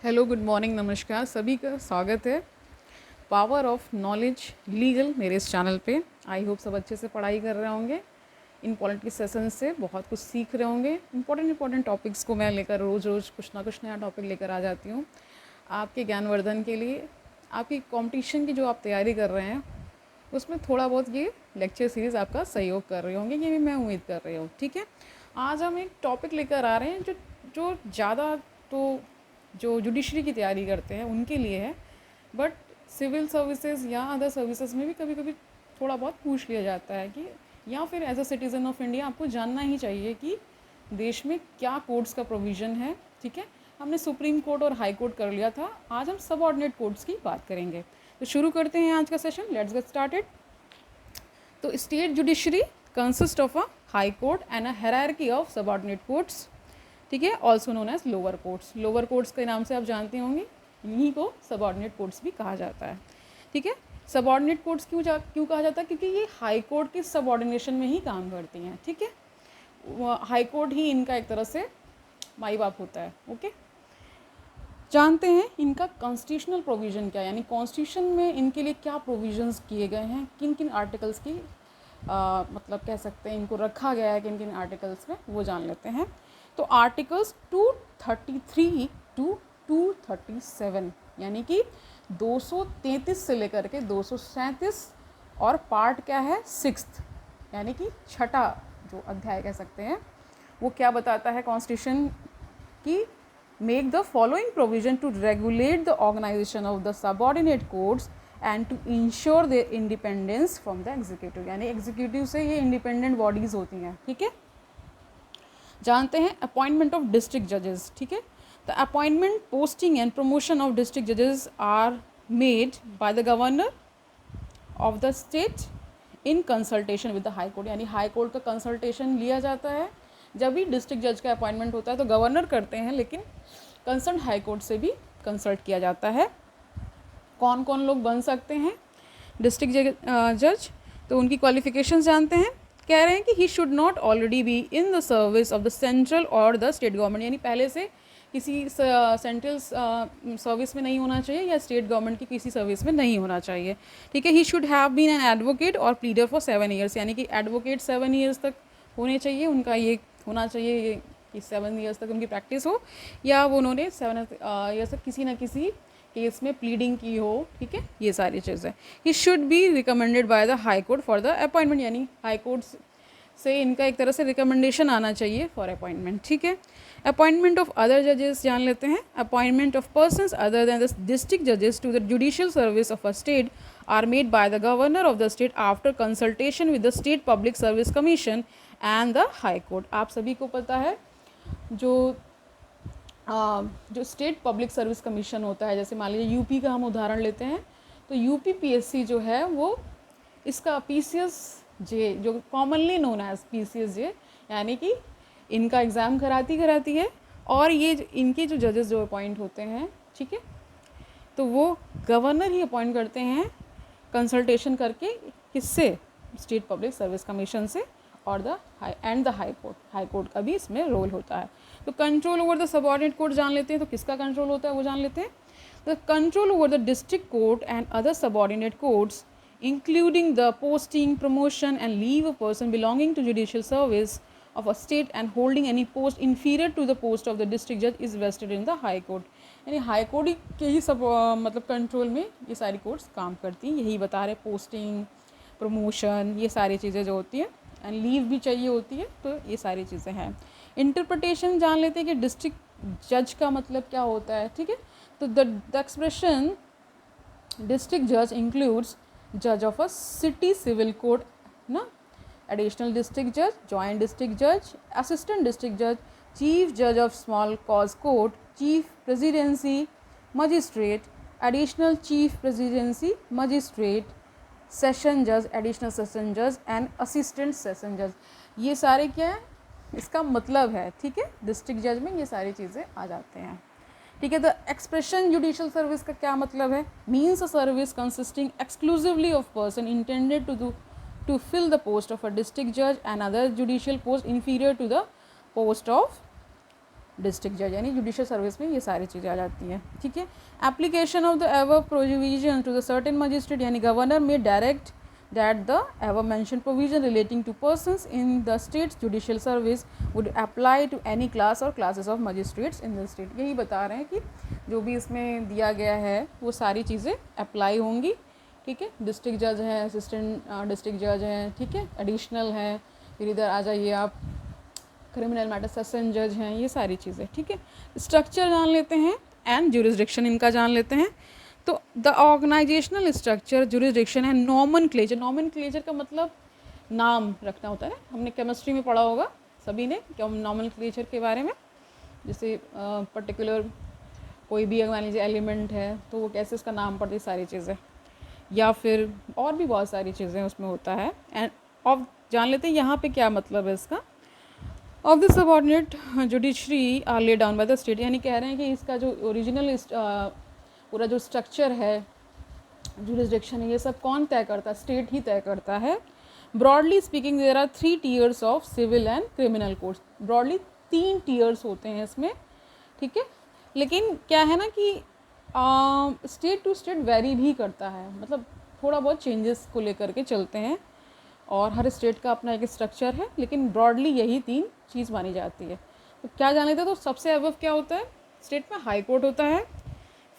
Hello, good morning, नमस्कार, सभी का स्वागत है पावर ऑफ नॉलेज लीगल मेरे इस चैनल पे। आई होप सब अच्छे से पढ़ाई कर रहे होंगे। इन पॉलिटिक्स सेशन से बहुत कुछ सीख रहे होंगे। इंपॉर्टेंट टॉपिक्स को मैं लेकर रोज़ कुछ ना कुछ नया टॉपिक लेकर आ जाती हूँ आपके ज्ञानवर्धन के लिए। आपकी कंपटीशन की जो आप तैयारी कर रहे हैं उसमें थोड़ा बहुत ये लेक्चर सीरीज़ आपका सहयोग कर रहे होंगे, ये भी मैं उम्मीद कर रही हूँ। ठीक है, आज हम एक टॉपिक लेकर आ रहे हैं जो जो ज़्यादा तो जो जुडिशरी की तैयारी करते हैं उनके लिए है, बट सिविल सर्विसेज या अदर सर्विसेज में भी कभी कभी थोड़ा बहुत पूछ लिया जाता है कि या फिर as a citizen of India आपको जानना ही चाहिए कि देश में क्या कोर्ट्स का प्रोविज़न है। ठीक है, हमने सुप्रीम कोर्ट और हाई कोर्ट कर लिया था, आज हम सब ऑर्डिनेट कोर्ट्स की बात करेंगे। तो शुरू करते हैं आज का सेशन, लेट्स गेट स्टार्टेड। तो state judiciary consist of a high court and a hierarchy of subordinate courts. ठीक है, also known as lower courts. Lower courts के नाम से आप जानते होंगे, इन्हीं को सब ऑर्डिनेट कोर्ट्स भी कहा जाता है। ठीक है, सब ऑर्डिनेट कोर्ट्स क्यों कहा जाता है? क्योंकि ये हाई कोर्ट की सब ऑर्डिनेशन में ही काम करती हैं। ठीक है, हाई कोर्ट ही इनका एक तरह से माई बाप होता है। ओके, जानते हैं इनका कॉन्स्टिट्यूशनल प्रोविज़न क्या है, यानी कॉन्स्टिट्यूशन में इनके लिए क्या प्रोविजंस किए गए हैं, किन किन आर्टिकल्स की मतलब कह सकते हैं इनको रखा गया है किन किन आर्टिकल्स में, वो जान लेते हैं। तो आर्टिकल्स 233 टू 237 यानी कि 233 से लेकर के 237, और पार्ट क्या है, 6th यानी कि छठा जो अध्याय कह सकते हैं, वो क्या बताता है कॉन्स्टिट्यूशन की, make the following provision to regulate the organisation of the subordinate courts and to ensure their independence from the executive, यानी एग्जीक्यूटिव से ये इंडिपेंडेंट बॉडीज होती हैं। ठीक है, जानते हैं अपॉइंटमेंट ऑफ डिस्ट्रिक्ट जजेस। ठीक है, the appointment, posting and promotion of district जजेस are made by the governor of the state in consultation with the high court, यानी हाई कोर्ट का कंसल्टेशन लिया जाता है। जब भी डिस्ट्रिक्ट जज का अपॉइंटमेंट होता है तो गवर्नर करते हैं, लेकिन कंसर्न हाई कोर्ट से भी कंसल्ट किया जाता है। कौन कौन लोग बन सकते हैं डिस्ट्रिक्ट जज? तो उनकी क्वालिफिकेशंस जानते हैं। कह रहे हैं कि he should not already be in the service of the central और द स्टेट गवर्नमेंट, यानी पहले से किसी सेंट्रल सर्विस में नहीं होना चाहिए या स्टेट गवर्नमेंट की किसी सर्विस में नहीं होना चाहिए। ठीक है, he should have been an advocate और प्लीडर फॉर 7 ईयर्स, यानी कि एडवोकेट 7 ईयर्स तक होने चाहिए, उनका ये होना चाहिए ये कि 7 ईयर्स तक उनकी प्रैक्टिस हो, या वो उन्होंने 7 ईयर्स तक किसी ना किसी केस में प्लीडिंग की हो। ठीक है, ये सारी चीज़ें। He should be recommended by the high court for the appointment, यानी हाई कोर्ट से इनका एक तरह से रिकमेंडेशन आना चाहिए फॉर अपॉइंटमेंट। ठीक है, अपॉइंटमेंट ऑफ अदर जजेस जान लेते हैं। Appointment of persons other than the district जजेस to the judicial service of a state are made by the governor of the state after consultation with the state public service commission and the high court. आप सभी को पता है जो state public service commission होता है, जैसे मान लीजिए यूपी का हम उदाहरण लेते हैं, तो यूपी पीएससी जो है वो इसका पीसीएस जे, जो कॉमनली नोन एज पीसीएस जे, यानी कि इनका एग्ज़ाम कराती है, और ये इनके जो जजेस जो अपॉइंट होते हैं, ठीक है, तो वो गवर्नर ही अपॉइंट करते हैं कंसल्टेशन करके, किससे, स्टेट पब्लिक सर्विस कमीशन से, और द हाई कोर्ट का भी इसमें रोल होता है। तो control over the subordinate court जान लेते हैं, तो किसका कंट्रोल होता है वो जान लेते हैं। The control over the district court and other subordinate courts including the posting, promotion and leave of person belonging to judicial service of a state and holding any post inferior to the post of the district judge is vested in the high court, यानी high court के ही सब मतलब control में ये सारी courts काम करती हैं। यही बता रहे, पोस्टिंग, प्रमोशन, ये सारी चीज़ें जो होती हैं, एंड लीव भी चाहिए होती है, तो ये सारी चीज़ें हैं। इंटरप्रिटेशन जान लेते हैं कि डिस्ट्रिक्ट जज का मतलब क्या होता है। ठीक है, तो द एक्सप्रेशन डिस्ट्रिक्ट जज इंक्लूड्स जज of a city civil court ना, एडिशनल डिस्ट्रिक्ट जज, जॉइंट डिस्ट्रिक्ट जज, असिस्टेंट डिस्ट्रिक्ट जज, चीफ जज of small cause court, chief presidency magistrate, additional chief presidency magistrate, session जज, एडिशनल सेशन जज एंड असिस्टेंट सेशन जज। ये सारे क्या है, इसका मतलब है। ठीक है, डिस्ट्रिक्ट जज में ये सारी चीज़ें आ जाते हैं। ठीक है, द एक्सप्रेशन जुडिशियल सर्विस का क्या मतलब है? Means a service consisting exclusively of person intended to fill the post of a district जज and other judicial post inferior to the post of district जज, यानी जुडिशियल सर्विस में ये सारी चीज़ें आ जाती हैं, ठीक है। Application of the ever provision to the certain magistrate, यानी governor may direct that the above mentioned provision relating to persons in the state's judicial service would apply to any class or classes of magistrates in the state। यही बता रहे हैं कि जो भी इसमें दिया गया है वो सारी चीज़ें अप्लाई होंगी, ठीक है। डिस्ट्रिक्ट जज हैं, असिस्टेंट डिस्ट्रिक्ट जज हैं, ठीक है, एडिशनल हैं, फिर इधर आ जाइए आप क्रिमिनल मैटर सेशन जज हैं, ये सारी चीज़ें, ठीक है। स्ट्रक्चर जान लेते हैं एंड ज्यूरिसडिक्शन इनका जान लेते हैं। तो द ऑर्गेनाइजेशनल स्ट्रक्चर, ज्यूरिसडिक्शन है, नॉमेनक्लेचर। नॉमेनक्लेचर का मतलब नाम रखना होता है, हमने केमिस्ट्री में पढ़ा होगा सभी ने क्या नॉमेनक्लेचर के बारे में, जैसे पर्टिकुलर कोई भी मान लीजिए एलिमेंट है तो वो कैसे उसका नाम पड़ती है, सारी चीज़ें, या फिर और भी बहुत सारी चीज़ें उसमें होता है। एंड ऑफ जान लेते हैं यहाँ पे क्या मतलब है इसका। Of the subordinate judiciary are lay down by the state, यानी कह रहे हैं कि इसका जो ओरिजिनल पूरा जो स्ट्रक्चर है, जुरिसडिक्शन है, ये सब कौन तय करता है, स्टेट ही तय करता है। Broadly speaking there are 3 tiers of civil and criminal courts. Broadly 3 tiers होते हैं इसमें, ठीक है। लेकिन क्या है ना कि स्टेट टू स्टेट वेरी भी करता है, मतलब थोड़ा बहुत चेंजेस को लेकर के चलते हैं, और हर स्टेट का अपना एक स्ट्रक्चर है, लेकिन ब्रॉडली यही 3 चीज़ मानी जाती है। तो क्या जान लेते हैं, तो सबसे अबव क्या होता है, स्टेट में हाई कोर्ट होता है,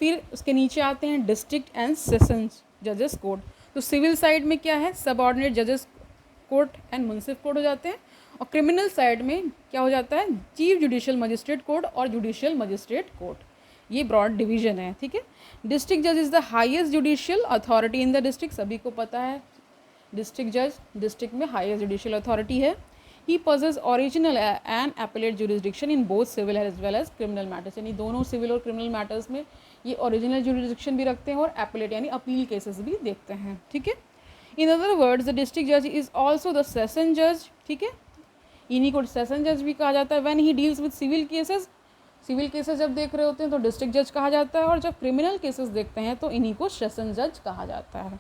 फिर उसके नीचे आते हैं डिस्ट्रिक्ट एंड सेशंस जजेस कोर्ट। तो सिविल साइड में क्या है, सबऑर्डिनेट जजेस कोर्ट एंड मुंसिफ कोर्ट हो जाते हैं, और क्रिमिनल साइड में क्या हो जाता है, चीफ जुडिशियल मजिस्ट्रेट कोर्ट और जुडिशियल मजिस्ट्रेट कोर्ट। ये ब्रॉड डिवीजन है, ठीक है। डिस्ट्रिक्ट जज is the highest judicial authority in the district, सभी को पता है डिस्ट्रिक्ट जज डिस्ट्रिक्ट में हाईएस्ट जुडिशियल अथॉरिटी है। ही possess original and appellate jurisdiction in both civil as well as criminal matters, यानी दोनों सिविल और क्रिमिनल मैटर्स में ये ओरिजिनल jurisdiction भी रखते हैं और appellate यानी अपील केसेस भी देखते हैं, ठीक है। In other words the district जज इज ऑल्सो द सेशन जज, ठीक है, इन्हीं को सेशन जज भी कहा जाता है। When he deals with civil cases, civil cases जब देख रहे होते हैं तो डिस्ट्रिक्ट जज कहा जाता है, और जब क्रिमिनल केसेस देखते हैं तो इन्हीं को सेशन जज कहा जाता है,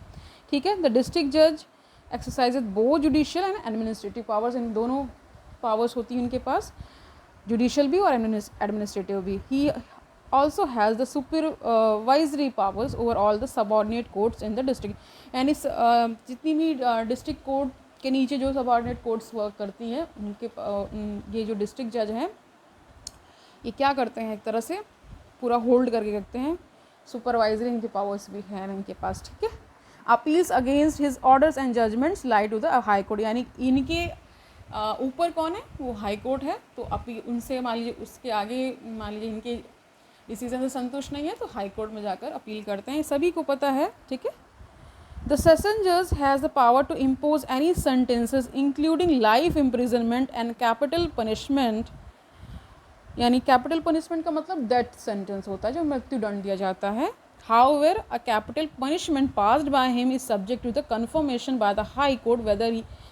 ठीक है। द डिस्ट्रिक्ट जज exercises both judicial and administrative powers, इन दोनों पावर्स होती हैं उनके पास, जुडिशियल भी और एडमिनिस्ट्रेटिव भी। He also has the supervisory powers over all the subordinate courts in the district, यानी जितनी भी डिस्ट्रिक्ट कोर्ट के नीचे जो सबऑर्डिनेट कोर्ट्स वर्क करती हैं उनके ये जो डिस्ट्रिक्ट जज हैं ये क्या करते हैं, एक तरह से पूरा होल्ड करके रखते हैं, सुपरवाइजरी इनके पावर्स भी हैं इनके पास, ठीक है। Appeals against his orders and judgments lie to the high court, यानी इनके ऊपर कौन है, वो हाई कोर्ट है, तो अपील उनसे मान लीजिए उसके आगे मान लीजिए इनके डिसीजन से संतुष्ट नहीं है तो हाई कोर्ट में जाकर अपील करते हैं, सभी को पता है, ठीक है। द सेशन जज has the power to impose any sentences including life imprisonment and capital punishment, यानी कैपिटल पनिशमेंट का मतलब डेथ सेंटेंस होता है, जो मृत्युदंड दिया जाता है। However, a capital punishment passed by him is subject to the confirmation by the High Court whether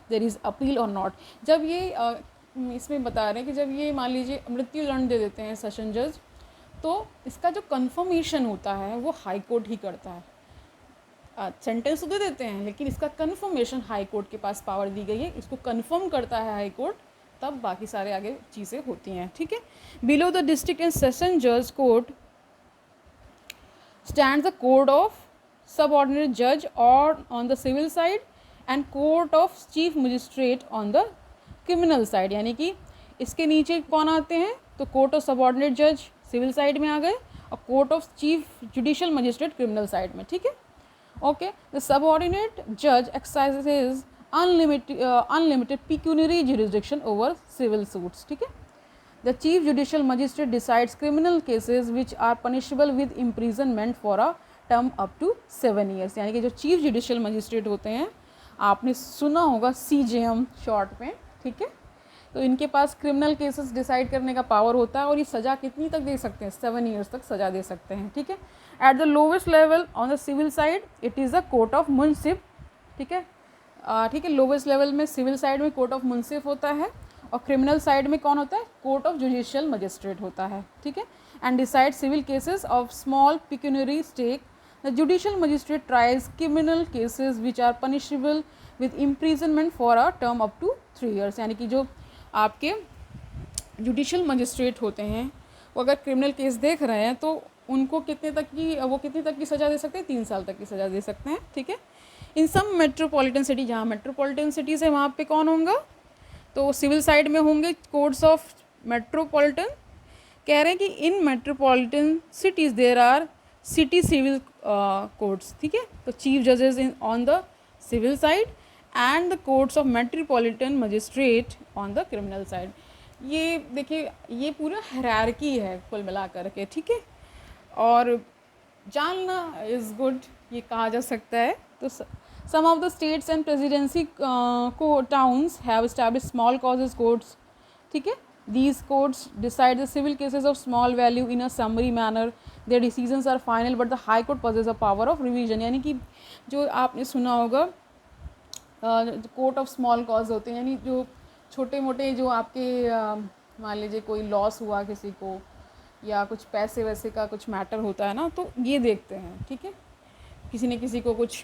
there is appeal or not। जब ये इसमें बता रहे हैं कि जब ये मान लीजिए मृत्युदंड दे देते हैं सेशन जज, तो इसका जो कन्फर्मेशन होता है वो हाई कोर्ट ही करता है। सेंटेंस तो दे देते हैं लेकिन इसका कन्फर्मेशन हाई कोर्ट के पास पावर दी गई है, इसको कन्फर्म करता है हाई कोर्ट, तब बाकी सारे आगे चीज़ें होती हैं, ठीक है। Below the district and session जज court stands the court of subordinate judge or on the civil side and court of chief magistrate on the criminal side, यानी कि इसके नीचे कौन आते हैं, तो कोर्ट ऑफ सबऑर्डिनेट जज सिविल साइड में आ गए और court of chief judicial magistrate criminal side में, ठीक है। ओके, द सबऑर्डिनेट जज exercises unlimited pecuniary jurisdiction over civil suits, ठीक है। The chief judicial magistrate decides criminal cases which are punishable with imprisonment for a term up to 7 years, यानी कि जो chief judicial magistrate होते हैं, आपने सुना होगा CJM शॉर्ट में, ठीक है। तो इनके पास क्रिमिनल केसेस डिसाइड करने का पावर होता है और ये सज़ा कितनी तक दे सकते हैं, 7 years तक सज़ा दे सकते हैं, ठीक है। At the lowest level on the civil side it is the court of munsif, ठीक है, ठीक है। लोवेस्ट लेवल में सिविल साइड में कोर्ट ऑफ मुंसिफ होता है और क्रिमिनल साइड में कौन होता है, कोर्ट ऑफ जुडिशियल मजिस्ट्रेट होता है, ठीक है। And decide civil cases of small pecuniary stake. The judicial magistrate tries criminal cases which are punishable with imprisonment for a term up to 3 years, यानी कि जो आपके जुडिशल मजिस्ट्रेट होते हैं वो अगर क्रिमिनल केस देख रहे हैं तो उनको कितने तक की सज़ा दे सकते हैं, 3 साल तक की सज़ा दे सकते हैं, ठीक है। इन सम मेट्रोपॉलिटन सिटी, जहाँ मेट्रोपॉलिटन सिटीज़ है वहाँ पे कौन होंगे, तो सिविल साइड में होंगे कोर्ट्स ऑफ मेट्रोपॉलिटन। कह रहे हैं कि in metropolitan cities there are city civil courts, ठीक है। तो चीफ जजेस in on the civil side and the courts of metropolitan magistrate on the criminal side. ये देखिए ये पूरा हायरार्की है कुल मिला कर के, ठीक है। और जानना इज़ गुड ये कहा जा सकता है। तो some of the states and presidency को towns have established small causes courts, ठीक है। These courts decide the civil cases of small value in a summary manner. Their decisions are final, but the High Court possesses a power of revision. यानी कि जो आपने सुना होगा court of small cause होते हैं, यानी जो छोटे मोटे जो आपके मान लीजिए कोई लॉस हुआ किसी को या कुछ पैसे वैसे का कुछ मैटर होता है ना, तो ये देखते हैं, ठीक है। किसी ने किसी को कुछ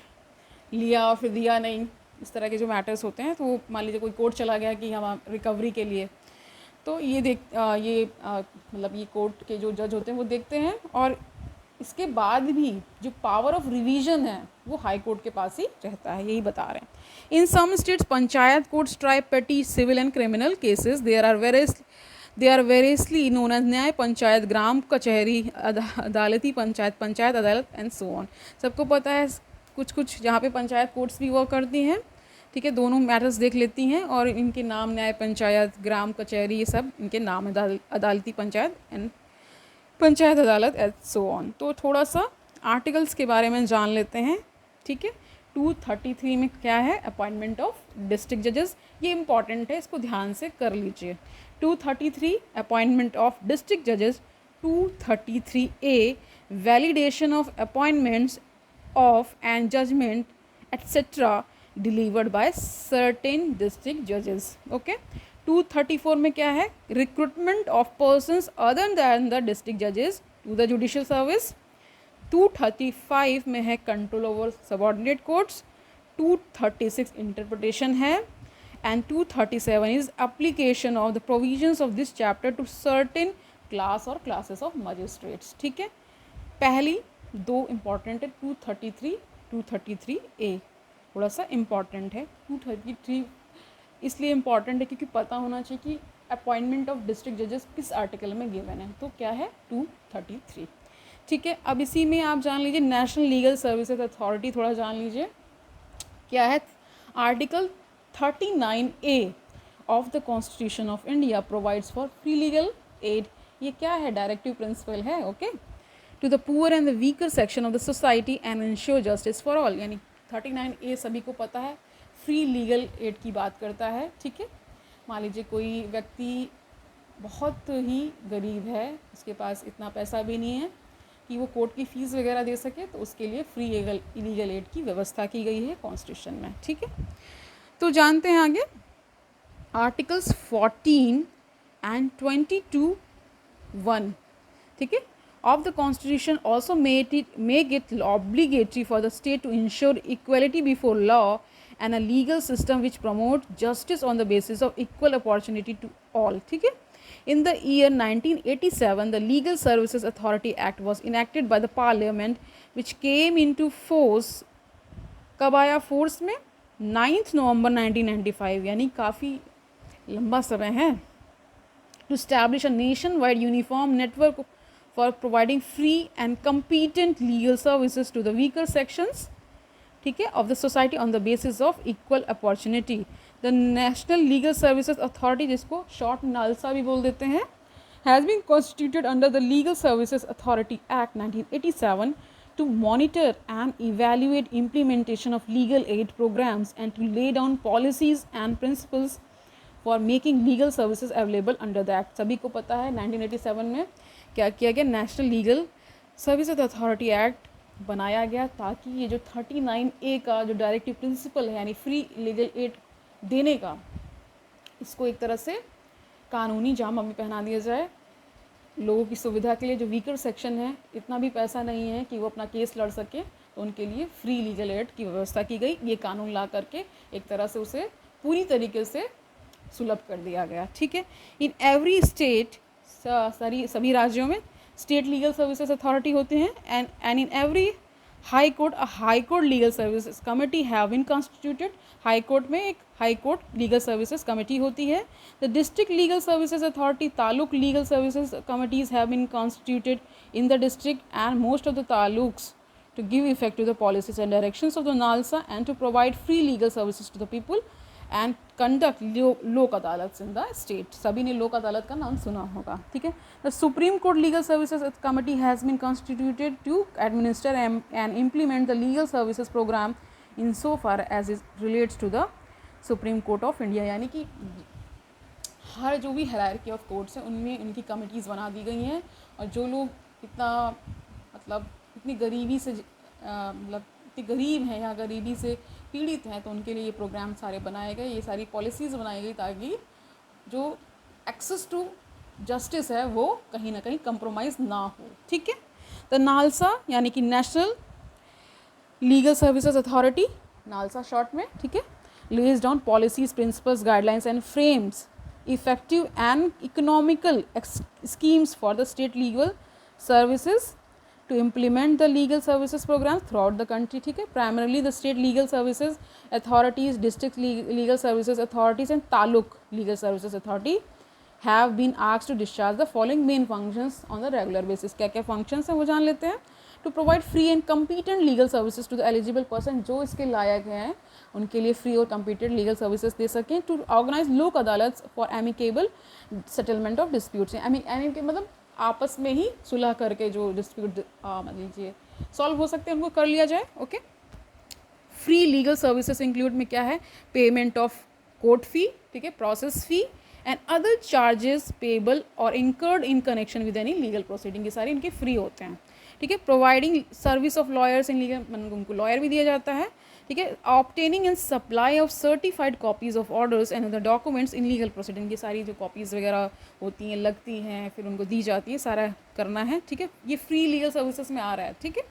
लिया और फिर दिया नहीं, इस तरह के जो मैटर्स होते हैं, तो वो मान लीजिए कोई कोर्ट चला गया कि हम रिकवरी के लिए, तो ये मतलब ये कोर्ट के जो जज होते हैं वो देखते हैं। और इसके बाद भी जो पावर ऑफ रिवीजन है वो हाई कोर्ट के पास ही रहता है, यही बता रहे हैं। In some states panchayat courts try petty civil and criminal cases. They are variously known as Nyaya Panchayat, ग्राम कचहरी, अदालती पंचायत, पंचायत अदालत एंड सो ऑन। सबको पता है कुछ जहाँ पे पंचायत कोर्ट्स भी वर्क करती हैं, ठीक है। दोनों मैटर्स देख लेती हैं और इनके नाम न्याय पंचायत, ग्राम कचहरी, ये सब इनके नाम है, अदालती पंचायत एंड पंचायत अदालत एंड सो ऑन। तो थोड़ा सा आर्टिकल्स के बारे में जान लेते हैं, ठीक है। 233 में क्या है, अपॉइंटमेंट ऑफ डिस्ट्रिक्ट जजेस, ये इंपॉर्टेंट है, इसको ध्यान से कर लीजिए। 233 अपॉइंटमेंट ऑफ डिस्ट्रिक्ट जजेस। 233A validation of appointments of and judgment et cetera delivered by certain district judges, okay। 234 में क्या है, recruitment of persons other than the district judges to the judicial service। 235 में है control over subordinate courts। 236 interpretation है and 237 is application of the provisions of this chapter to certain class or classes of magistrates, ठीक है। पहली दो important है 233, 233A थोड़ा सा इम्पॉर्टेंट है। 233 इसलिए इम्पॉर्टेंट है क्योंकि पता होना चाहिए कि अपॉइंटमेंट ऑफ डिस्ट्रिक्ट जजेस किस आर्टिकल में गिवन है, तो क्या है 233, ठीक है। अब इसी में आप जान लीजिए नेशनल लीगल सर्विसेज अथॉरिटी, थोड़ा जान लीजिए क्या है। Article 39A of the constitution of India provides for free legal aid. ये क्या है, डायरेक्टिव प्रिंसिपल है, okay. To the poor and the weaker section of the society and ensure justice for all. यानी 39A सभी को पता है, free legal add की बात करता है, ठीक है। मान लीजिए कोई व्यक्ति बहुत ही गरीब है, उसके पास इतना पैसा भी नहीं है कि वो कोर्ट की फ़ीस वगैरह दे सके, तो उसके लिए फ्री लीगल एड की व्यवस्था की गई है कॉन्स्टिट्यूशन में, ठीक है। तो जानते हैं आगे आर्टिकल्स 14 एंड 22(1), ठीक है, of the Constitution also make it obligatory for the state to ensure equality before law and a legal system which promotes justice on the basis of equal opportunity to all, ठीक है। In the year 1987, the Legal Services Authority Act was enacted by the Parliament, which came into force कब आया force में, 9 नवंबर 1995, यानी काफ़ी लंबा समय है। To establish a nationwide uniform network for providing free and competent legal services to the weaker sections, ठीक है, of the society on the basis of equal opportunity। The National Legal Services Authority, जिसको short NALSA भी बोल देते हैं, has been constituted under the Legal Services Authority Act 1987 to monitor and evaluate implementation of legal aid programs and to lay down policies and principles for making legal services available under the act। सभी को पता है 1987 में क्या किया गया, national legal services authority act बनाया गया ताकि ये जो 39A का जो डायरेक्टिव प्रिंसिपल है, यानी फ्री लीगल एड देने का, इसको एक तरह से कानूनी जामा में पहना दिया जाए लोगों की सुविधा के लिए। जो वीकर सेक्शन है, इतना भी पैसा नहीं है कि वो अपना केस लड़ सके, तो उनके लिए फ्री लीगल एड की व्यवस्था की गई। ये कानून ला करके एक तरह से उसे पूरी तरीके से सुलभ कर दिया गया, ठीक है। इन एवरी स्टेट, सभी राज्यों में स्टेट लीगल सर्विसेज अथॉरिटी होते हैं, and in every high court a high court legal services committee have been constituted. High court में एक high court legal services committee होती है। The district legal services authority, taluk legal services committees have been constituted in the district and most of the taluks to give effect to the policies and directions of the NALSA and to provide free legal services to the people and conduct लोक अदालत in the state। सभी ने लोक अदालत का नाम सुना होगा, ठीक है। The Supreme Court Legal Services Committee has been constituted to administer and implement the legal services program in so far as it relates to the Supreme Court of India। यानी कि हर जो भी हायरार्की ऑफ कोर्ट्स हैं उनमें उनकी committees बना दी गई हैं, और जो लोग इतनी गरीबी से मतलब इतने गरीब हैं या गरीबी से पीड़ित हैं, तो उनके लिए ये प्रोग्राम सारे बनाए गए, ये सारी पॉलिसीज़ बनाई गई ताकि जो एक्सेस टू जस्टिस है वो कहीं ना कहीं कंप्रोमाइज़ ना हो, ठीक है। तो नालसा यानी कि national legal services authority, NALSA short में, ठीक है, lays down policies, principles, guidelines and frames effective and economical schemes for the state legal services to implement the legal services programs throughout the country, ठीक है। primarily the state legal services authorities, district legal services authorities and taluk legal services authority have been asked to discharge the following main functions on the regular basis। क्या क्या functions हैं वो जान लेते हैं। To provide free and competent legal services to the eligible person, जो इसके लायक हैं उनके लिए फ्री और कम्पीटेंट लीगल सर्विसेज दे सकें। टू ऑर्गेनाइज लोक अदालत for amicable settlement of disputes, मतलब आपस में ही सुलह करके जो डिस्प्यूट मान लीजिए सॉल्व हो सकते हैं उनको कर लिया जाए, okay. Free legal services include में क्या है, पेमेंट ऑफ कोर्ट फी, ठीक है, process fee and other charges payable or incurred in connection with any legal proceeding, ये सारे इनके फ्री होते हैं, ठीक है। Providing service of lawyers in legal, उनको लॉयर भी दिया जाता है, ठीक है। Obtaining and supply of certified copies of orders and other documents in legal proceeding, ये सारी जो कॉपीज़ वगैरह होती हैं लगती हैं फिर उनको दी जाती है, सारा करना है, ठीक है। ये फ्री लीगल सर्विसेज में आ रहा है, ठीक है।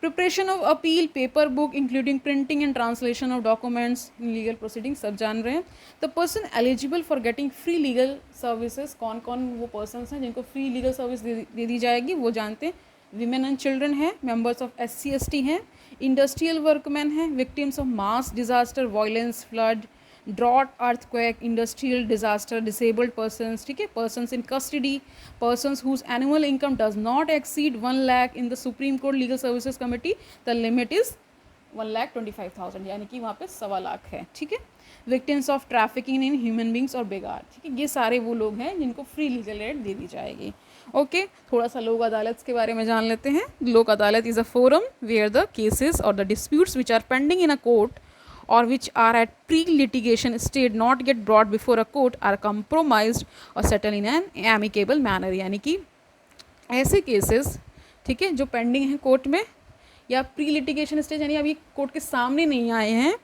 Preparation of appeal paper book including printing and translation of documents in legal proceeding, सब जान रहे हैं। The person eligible for getting free legal services, कौन कौन वो पर्सन हैं जिनको फ्री लीगल सर्विस दे दी जाएगी वो जानते हैं। विमेन एंड चिल्ड्रन हैं, मेंबर्स ऑफ SC/ST हैं, इंडस्ट्रियल वर्कमैन हैं, victims of mass disaster, violence, flood, drought, earthquake, industrial disaster, disabled persons, ठीक है, persons in custody, persons whose annual income does not exceed 1 lakh. In the supreme court legal services committee the limit is 1,25,000, यानी कि वहाँ पे 1.25 लाख है, ठीक है। Victims of trafficking in human beings और बेगार, ठीक है, ये सारे वो लोग हैं जिनको फ्री लीगल एड दे दी जाएगी, ओके। थोड़ा सा लोक अदालत के बारे में जान लेते हैं। Lok Adalat is a forum where the cases or the disputes which are pending in a court or which are at pre-litigation stage not get brought before a court are compromised or settled in an amicable manner, यानी कि ऐसे cases, ठीक है, जो pending हैं court में या pre litigation stage यानी अभी कोर्ट के सामने नहीं आए हैं,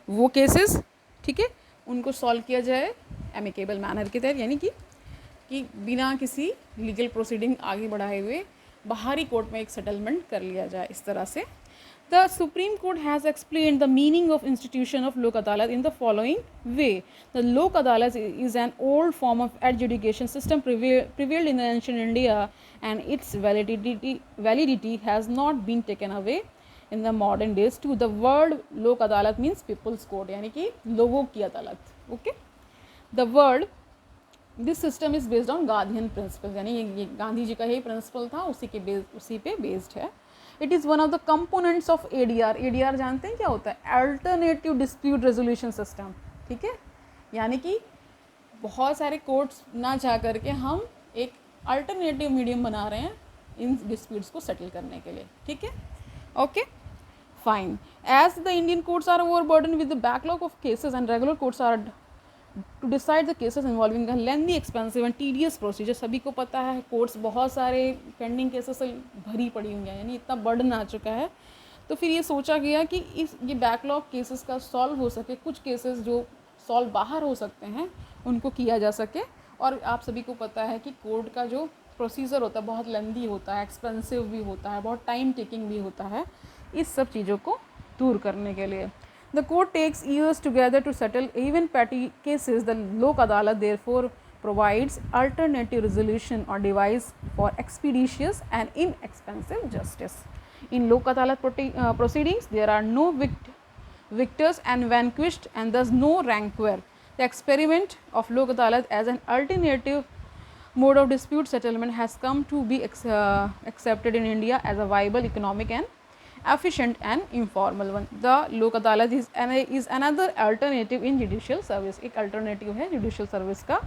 वो केसेस, ठीक है, उनको सॉल्व किया जाए एमिकेबल मैनर के तहत, यानी कि बिना किसी लीगल प्रोसीडिंग आगे बढ़ाए हुए बाहरी कोर्ट में एक सेटलमेंट कर लिया जाए, इस तरह से। The Supreme Court has explained the meaning of institution of Lok Adalat in the following way. The Lok Adalat is an old form of adjudication system prevailed in ancient India, and its validity has not been taken away in the modern days too. The word Lok Adalat means people's court, यानी कि लोगों की अदालत, okay. The word this system is based on Gandhian principles, यानी ये गांधी जी का ही principal था, उसी पे बेस्ड है। It is one of the components of ADR। ADR जानते हैं क्या होता है, अल्टरनेटिव डिस्प्यूट रेजोल्यूशन सिस्टम, ठीक है, यानी कि बहुत सारे कोर्ट्स ना जा करके हम एक अल्टरनेटिव मीडियम बना रहे हैं इन डिस्प्यूट्स को सेटल करने के लिए, ठीक है, okay fine. As the Indian courts are overburden with the backlog of cases and regular courts are to decide the cases involving a lengthy expensive and tedious procedure. सभी को पता है कोर्ट्स बहुत सारे पेंडिंग केसेस से भरी पड़ी हुई हैं, यानी इतना बर्डन आ चुका है, तो फिर ये सोचा गया कि ये बैकलॉग केसेस का सॉल्व हो सके, कुछ केसेस जो सॉल्व बाहर हो सकते हैं उनको किया जा सके। और आप सभी को पता है कि कोर्ट का जो प्रोसीजर होता है बहुत लेंथी होता है, एक्सपेंसिव भी होता है, बहुत टाइम टेकिंग भी होता है, इस सब चीज़ों को दूर करने के लिए The court takes years together to settle even petty cases. The Lok Adalat therefore provides alternative resolution or device for expeditious and inexpensive justice. In Lok Adalat proceedings, there are no victors and vanquished, and thus no rancour. The experiment of Lok Adalat as an alternative mode of dispute settlement has come to be accepted in India as a viable, economic and efficient and informal one. The Lok Adalat is another alternative in judicial service. एक alternative है judicial service का.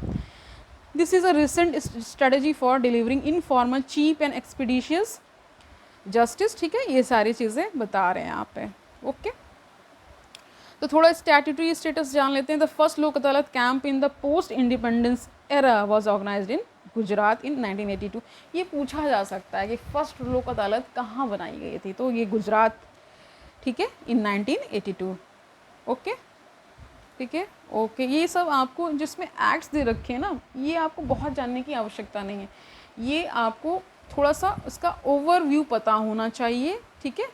This is a recent strategy for delivering informal, cheap and expeditious justice. ठीक है, ये सारी चीज़ें बता रहे हैं यहाँ पे. ओके, तो थोड़ा स्टैट्यूटरी स्टेटस जान लेते हैं. The first Lok Adalat camp in the post independence era was organised in Gujarat in 1982. ये पूछा जा सकता है कि फर्स्ट लोक अदालत कहाँ बनाई गई थी, तो ये गुजरात, ठीक है, इन 1982. ओके, ठीक है, ओके. ये सब आपको जिसमें एक्ट्स दे रखे हैं ना, ये आपको बहुत जानने की आवश्यकता नहीं है. ये आपको थोड़ा सा इसका ओवरव्यू पता होना चाहिए. ठीक है,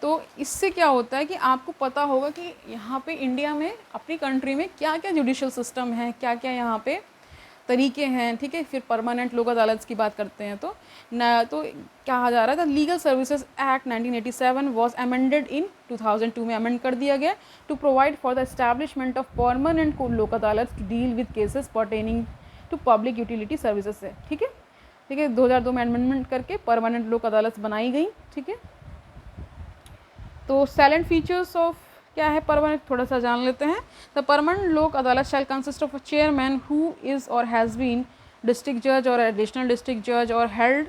तो इससे क्या होता है कि आपको पता होगा कि यहाँ पे इंडिया में, अपनी कंट्री में क्या क्या जुडिशल सिस्टम है, क्या क्या यहाँ पे तरीके हैं. ठीक है, फिर परमानेंट लोक अदालत की बात करते हैं तो कहा जा रहा है the legal services act 1987 was amended in 2002 में अमेंड कर दिया गया to provide for the establishment of permanent Lok Adalat to deal with cases pertaining to public utility services से. ठीक है, ठीक है, 2002 में अमेंडमेंट करके परमानेंट लोक अदालत बनाई गई. ठीक है, तो साइलेंट फीचर्स ऑफ क्या है परमानेंट, थोड़ा सा जान लेते हैं. The permanent Lok Adalat shall consist of a chairman who is और हैज़ बीन डिस्ट्रिक्ट जज और एडिशनल डिस्ट्रिक्ट जज और held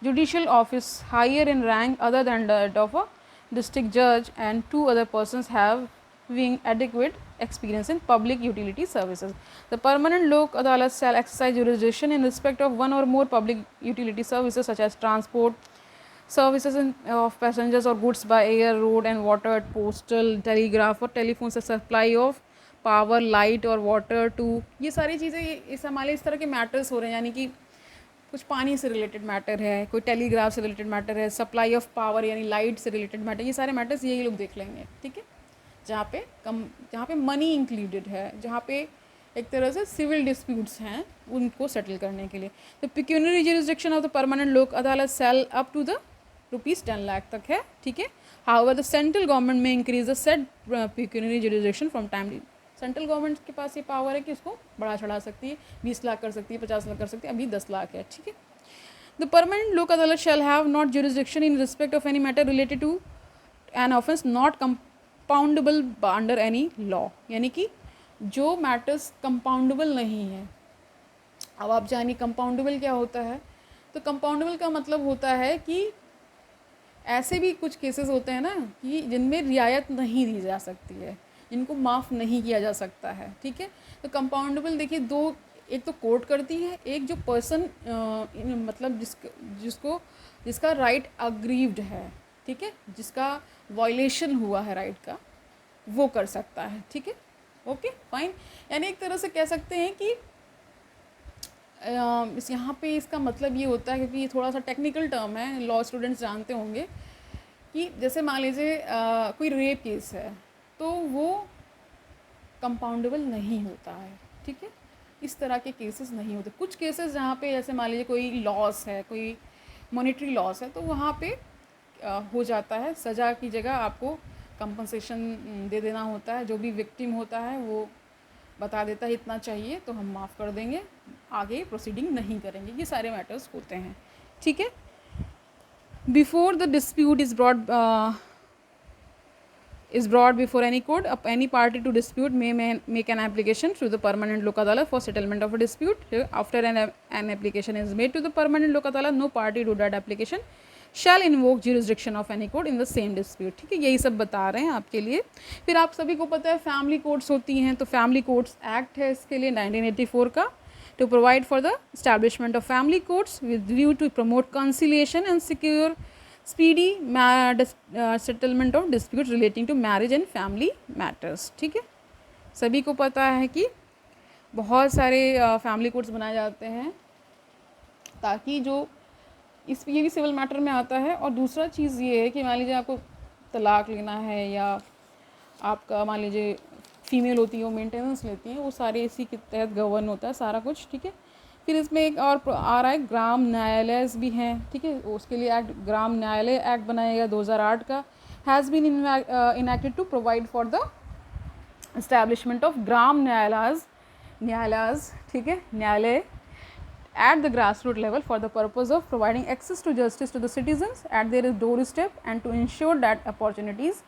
judicial office higher in rank other than that of a district जज and 2 other persons having adequate experience in public utility services. The permanent Lok Adalat shall exercise jurisdiction in respect of one or more public utility services such as transport services of passengers or goods by air, road and water, postal, telegraph और telephone से supply of power, light और water to. ये सारी चीज़ें इस हमारे इस तरह के मैटर्स हो रहे हैं, यानी कि कुछ पानी से रिलेटेड मैटर है, कोई टेलीग्राफ से रिलेटेड मैटर है, सप्लाई ऑफ पावर यानी लाइट से रिलेटेड मैटर, ये सारे मैटर्स यही लोग देख लेंगे. ठीक है, जहाँ पे मनी इंक्लूडेड है, जहाँ पे एक तरह से सिविल डिस्प्यूट्स हैं उनको सेटल करने के लिए. The pecuniary jurisdiction of the permanent Lok Adalat shall up to the ₹10 lakh तक है. ठीक है, however the central government may increase the said pecuniary jurisdiction from time. Central government के पास ये पावर है कि उसको बढ़ा चढ़ा सकती है, 20 लाख कर सकती है, 50 लाख कर सकती है, अभी 10 लाख है. ठीक है, the permanent Lok Adalat shall have not jurisdiction in respect of any matter related to an offence not compoundable under any law. यानी कि जो मैटर्स कंपाउंडेबल नहीं है. अब आप जानिए कंपाउंडेबल क्या होता है. तो कंपाउंडेबल का मतलब होता है कि ऐसे भी कुछ केसेस होते हैं ना कि जिनमें रियायत नहीं दी जा सकती है, जिनको माफ़ नहीं किया जा सकता है. ठीक है, तो कंपाउंडेबल देखिए दो, एक तो कोर्ट करती है, एक जो पर्सन मतलब जिसका राइट अग्रीव्ड है. ठीक है, जिसका वायलेशन हुआ है राइट का, वो कर सकता है. ठीक है, ओके फाइन. यानी एक तरह से कह सकते हैं कि इस यहाँ पे इसका मतलब ये होता है, क्योंकि ये थोड़ा सा टेक्निकल टर्म है, लॉ स्टूडेंट्स जानते होंगे कि जैसे मान लीजिए कोई रेप केस है तो वो कंपाउंडेबल नहीं होता है. ठीक है, इस तरह के केसेस नहीं होते. कुछ केसेस जहाँ पे जैसे मान लीजिए कोई लॉस है, कोई मॉनेटरी लॉस है, तो वहाँ पे हो जाता है, सज़ा की जगह आपको कंपनसेशन दे देना होता है. जो भी विक्टिम होता है वो बता देता है इतना चाहिए तो हम माफ़ कर देंगे, आगे प्रोसीडिंग नहीं करेंगे. ये सारे मैटर्स होते हैं. ठीक है, before the dispute is brought before any court, any party to dispute may make an application to the permanent Lok Adalat for settlement of a dispute. After an application is made to the permanent Lok Adalat, no party to that application shall invoke jurisdiction of any court in the same dispute. ठीक है, यही सब बता रहे हैं आपके लिए. फिर आप सभी को पता है फैमिली कोर्ट्स होती हैं, तो फैमिली कोर्ट्स एक्ट है इसके लिए 1984 का, to provide for the establishment of family courts with view to promote conciliation and secure speedy settlement of disputes relating to marriage and family matters. ठीक है, सभी को पता है कि बहुत सारे फैमिली कोर्ट्स बनाए जाते हैं ताकि जो ये भी सिविल मैटर में आता है. और दूसरा चीज़ ये है कि मान लीजिए आपको तलाक लेना है या आपका मान लीजिए फीमेल होती है वो मेंटेनेंस लेती हैं, वो सारे इसी के तहत गवर्न होता है सारा कुछ, ठीक है। फिर इसमें एक और आ रहा है ग्राम न्यायालय भी हैं, ठीक है। उसके लिए एक्ट ग्राम न्यायालय एक्ट बनाया गया 2008 का, has been enacted to provide for the establishment of Gram Nyayalaya, ठीक है, न्यायालय at the grassroots level for the purpose of providing access to justice to the citizens at their doorstep and to ensure that opportunities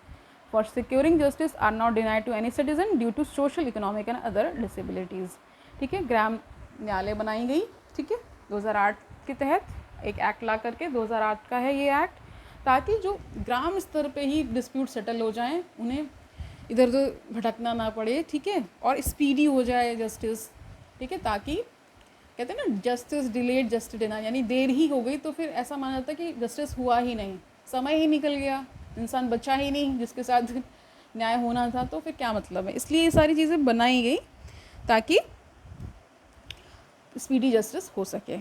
for securing justice are not denied to any citizen due to social, economic and other disabilities, ठीक है। ग्राम न्यायालय बनाई गई, ठीक है, 2008 के तहत एक एक्ट ला करके, 2008 का है ये एक्ट, ताकि जो ग्राम स्तर पे ही डिस्प्यूट सेटल हो जाएं, उन्हें इधर उधर भटकना ना पड़े, ठीक है, और स्पीडी हो जाए जस्टिस, ठीक है, ताकि कहते हैं ना जस्टिस डिलेड जस्टिस डिनाइड, यानी देर ही हो गई तो फिर ऐसा माना जाता है कि जस्टिस हुआ ही नहीं, समय ही निकल गया, इंसान बचा ही नहीं जिसके साथ न्याय होना था, तो फिर क्या मतलब है। इसलिए ये सारी चीज़ें बनाई गई ताकि स्पीडी जस्टिस हो सके।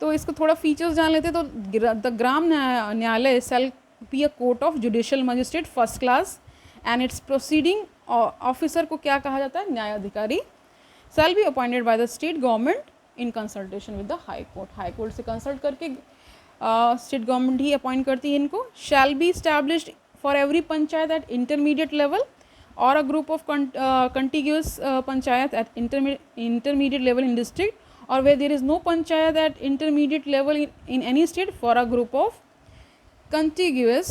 तो इसको थोड़ा फीचर्स जान लेते। तो the Gram Nyayalaya shall be a court of judicial magistrate first class and its proceeding officer को क्या कहा जाता है, Nyayadhikari, shall be appointed by the state government in consultation with the high court, high court से कंसल्ट करके स्टेट गवर्नमेंट ही appoint करती है इनको। Shall be established for every panchayat at intermediate level or a group of contiguous panchayat at intermediate level in district, or where there is no panchayat at intermediate level in any state, for a group of contiguous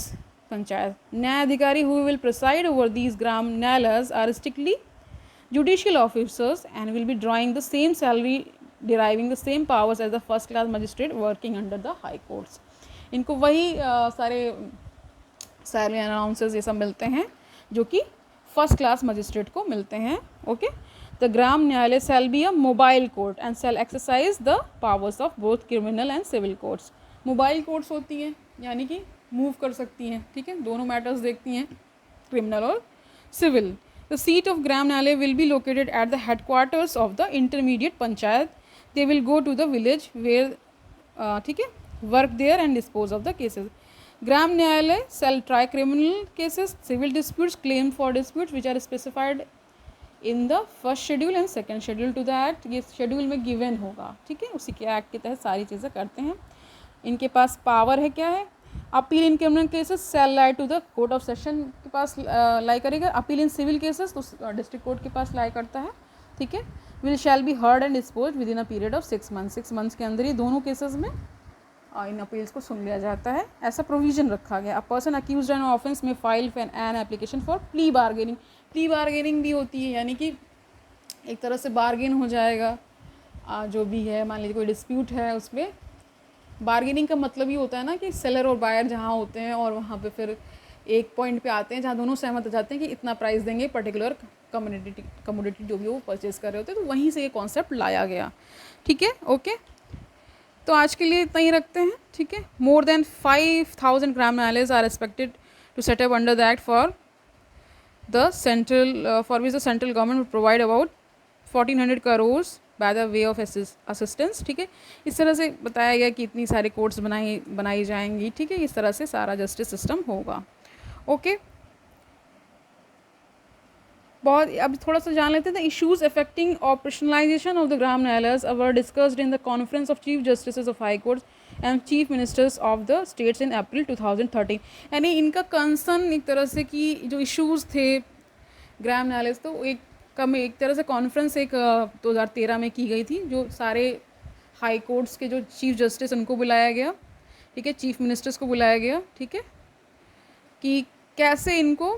panchayat. न्यायाधिकारी who will preside over these gram nyayalayas are strictly judicial officers and will be drawing the same salary, deriving the same powers as the first class magistrate working under the high courts. इनको वही सारे salary announces ये सब मिलते हैं जो कि first class magistrate को मिलते हैं, okay. The Gram Nyayalaya shall be a mobile court and shall exercise the powers of both criminal and civil courts. Mobile courts होती हैं यानी कि मूव कर सकती हैं, ठीक है, दोनों मैटर्स देखती हैं, क्रिमिनल और civil. The seat of Gram Nyayalaya will be located at the headquarters of the intermediate panchayat. They will go to the village where, ठीक है, work there and dispose of the cases. Gram Nyayalaya shall try criminal cases, civil disputes, claim for disputes which are specified in the first schedule and second schedule to the act। ये schedule में given होगा, ठीक है, उसी के act के तहत सारी चीज़ें करते हैं। इनके पास पावर है, क्या है, appeal in criminal cases shall lie to the court of session के पास लाई करेगा। अपील इन सिविल केसेस तो डिस्ट्रिक्ट कोर्ट के पास लाई करता है, ठीक है। Will shall be heard and dispose within a period of 6 months, 6 months के अंदर ही दोनों केसेस में इन अपील्स को सुन लिया जाता है, ऐसा प्रोविजन रखा गया। A person accused an offence may file an application for plea bargaining. Plea bargaining भी होती है यानी कि एक तरह से बार्गेन हो जाएगा, जो भी है, मान लीजिए कोई डिस्प्यूट है उसमें। बार्गेनिंग का मतलब ही होता है ना कि सेलर और बायर जहाँ होते हैं और वहाँ पे फिर एक पॉइंट पे आते हैं जहाँ दोनों सहमत हो जाते हैं कि इतना प्राइस देंगे पर्टिकुलर कमोडिटी जो भी वो परचेज कर रहे होते हैं, तो वहीं से ये कॉन्सेप्ट लाया गया, ठीक है, ओके। तो आज के लिए इतना ही रखते हैं, ठीक है। More than 5000 Gram Nyayalayas are expected to set up under the act for the central, for which the central government provide about 1400 crores by the way of assistance, ठीक है। इस तरह से बताया गया कि इतनी सारी कोर्ट्स बनाई जाएंगी, ठीक है, इस तरह से सारा जस्टिस सिस्टम होगा, ओके। बहुत अब थोड़ा सा जान लेते हैं। The issues affecting operationalisation of the Gram Nyayalayas were discussed in the conference of chief justice of high courts and chief ministers of the states in April 2013। यानी इनका कंसर्न एक तरह से कि जो इशूज़ थे ग्राम न्यायालयज, तो एक तरह से कॉन्फ्रेंस 2013 में की गई थी, जो सारे हाई कोर्ट्स के जो चीफ जस्टिस उनको बुलाया गया, ठीक है, चीफ मिनिस्टर्स को बुलाया गया, ठीक है, कि कैसे इनको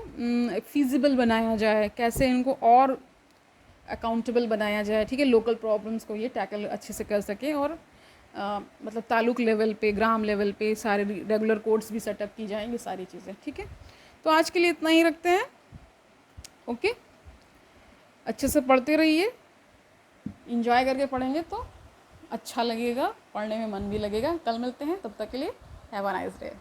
फीजिबल बनाया जाए, कैसे इनको और अकाउंटेबल बनाया जाए, ठीक है, लोकल प्रॉब्लम्स को ये टैकल अच्छे से कर सकें और मतलब तालुक लेवल पे, ग्राम लेवल पे सारे रेगुलर कोर्ट्स भी सेटअप की जाएंगी, सारी चीज़ें, ठीक है। तो आज के लिए इतना ही रखते हैं, ओके। अच्छे से पढ़ते रहिए, इंजॉय करके पढ़ेंगे तो अच्छा लगेगा, पढ़ने में मन भी लगेगा। कल मिलते हैं, तब तक के लिए हैव अ नाइस डे।